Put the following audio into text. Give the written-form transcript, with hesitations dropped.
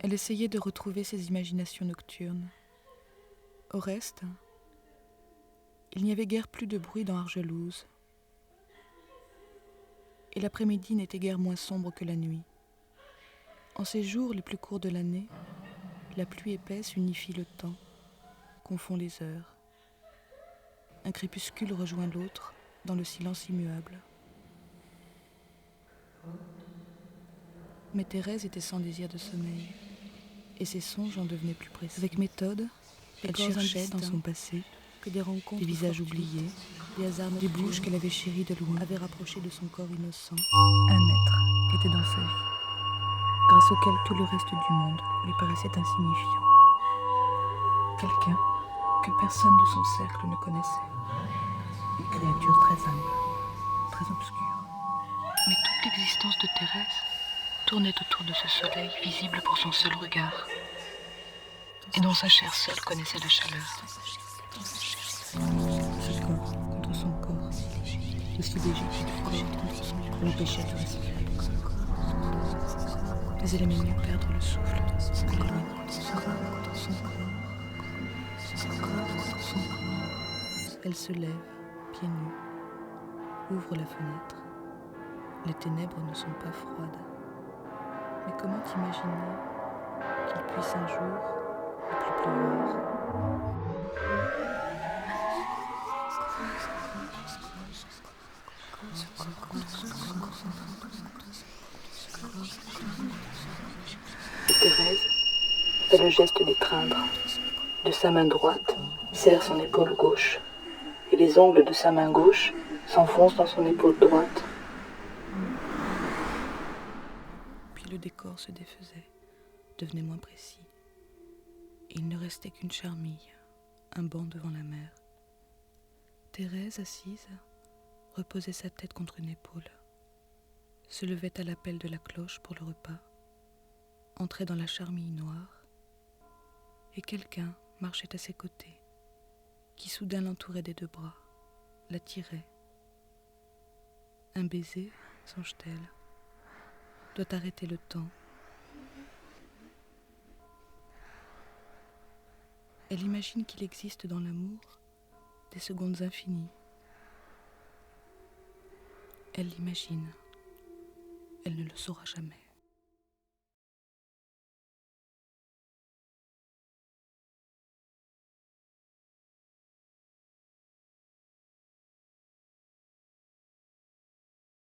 Elle essayait de retrouver ses imaginations nocturnes. Au reste, il n'y avait guère plus de bruit dans Argelouse. Et l'après-midi n'était guère moins sombre que la nuit. En ces jours les plus courts de l'année, la pluie épaisse unifie le temps, confond les heures. Un crépuscule rejoint l'autre dans le silence immuable. Mais Thérèse était sans désir de sommeil, et ses songes en devenaient plus précis. Avec méthode, elle cherchait dans son passé que des rencontres, des visages oubliés, des bouches qu'elle avait chéries de loin, avaient rapproché de son corps innocent. Un être était dans sa vie, grâce auquel tout le reste du monde lui paraissait insignifiant. Quelqu'un que personne de son cercle ne connaissait. Une créature très humble, très obscure. Mais toute l'existence de Thérèse tournait autour de ce soleil visible pour son seul regard, et dont sa chair seule connaissait la chaleur. Ce corps contre son corps, aussi léger que corps contre son corps, l'empêchait de respirer. Mais elle aimait mieux perdre le souffle que l'éloigner contre son corps. Elle se lève, pieds nus, ouvre la fenêtre. Les ténèbres ne sont pas froides. Mais comment imaginer qu'il puisse un jour ne plus pleuvoir? Thérèse fait le geste d'étreindre. De sa main droite, serre son épaule gauche, et les ongles de sa main gauche s'enfoncent dans son épaule droite. Puis le décor se défaisait, devenait moins précis. Et il ne restait qu'une charmille, un banc devant la mer. Thérèse, assise, reposait sa tête contre une épaule, se levait à l'appel de la cloche pour le repas, entrait dans la charmille noire, et quelqu'un marchait à ses côtés, qui soudain l'entourait des deux bras, la tirait. Un baiser, songe-t-elle, doit arrêter le temps. Elle imagine qu'il existe dans l'amour des secondes infinies. Elle l'imagine, elle ne le saura jamais.